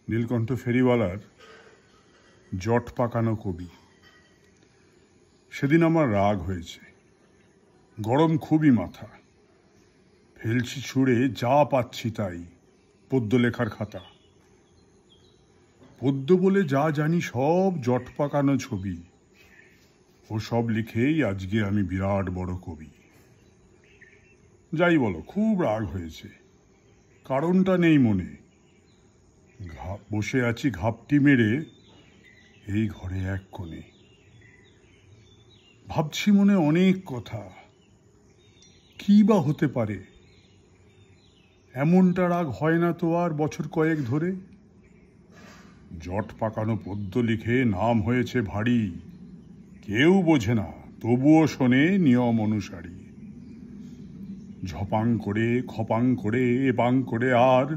নীলকণ্ঠ ফেরিওয়ালার জট পাকানো কবি। সেদিন আমার রাগ হয়েছে, গরম খুবই মাথা, ফেলছি ছুঁড়ে যা পাচ্ছি তাই পদ্য লেখার খাতা। পদ্য বলে যা জানি সব জট পাকানো ছবি, ও সব লিখেই আজকে আমি বিরাট বড় কবি। যাই বলো, খুব রাগ হয়েছে, কারণটা নেই মনে। বসে আছি ঘাপটি মেরে এই ঘরে এক কোণে, ভাবছি মনে অনেক কথা, কি বা হতে পারে। এমনটা রাগ হয় না তো আর বছর কয়েক ধরে। জট পাকানো পদ্য লিখে নাম হয়েছে ভারী, কেউ বোঝে না তবুও শোনে নিয়ম অনুসারী। ঝপাং করে খপাং করে এপাং করে আর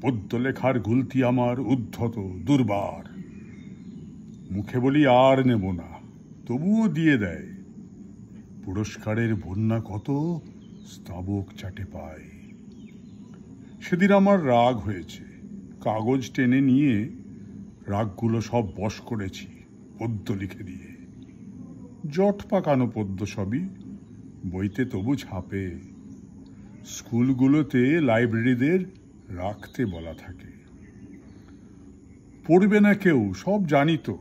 পদ্য লেখার গুলতি আমার উদ্ধত দুর্বার। মুখে বলি আর নেব না, তবুও দিয়ে দেয়। পুরস্কারের বন্যা কত স্তাবক চাটে পায়। সেদিন আমার রাগ হয়েছে, কাগজ টেনে নিয়ে রাগগুলো সব বশ করেছি পদ্য লিখে দিয়ে। জট পাকানো পদ্য সবই, বইতে তবু ছাপে। স্কুলগুলোতে লাইব্রেরিদের রাখতে বলা থাকে। পড়বে না কেউ, সব জানি তো,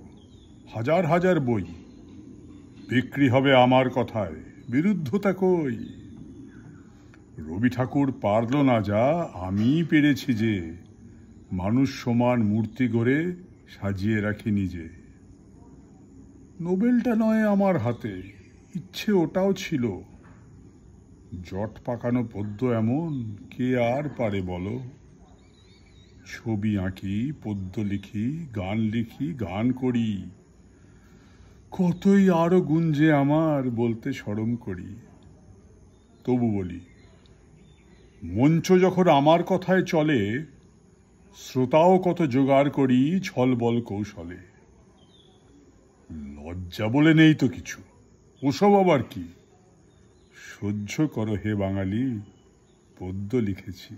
হাজার হাজার বই বিক্রি হবে আমার কথায়, বিরুদ্ধতা কই। রবি ঠাকুর পারল না যা আমি পেরেছি যে, মানুষ সমান মূর্তি গড়ে সাজিয়ে রাখি নিজে। নোবেলটা নয় আমার হাতে, ইচ্ছে ওটাও ছিল। জট পাকানো পদ্য এমন কে আর পারে বলো। ছবি আঁকি, পদ্য লিখি, গান করি, কতই আরো গুঞ্জে আমার বলতে শরম করি। তবু বলি, মঞ্চ যখন আমার কথায় চলে, শ্রোতাও কত জোগাড় করি ছলবল কৌশলে। লজ্জা বলে নেই তো কিছু, ওসব আবার কি। সহ্য করো হে বাঙালি, পদ্য লিখেছি।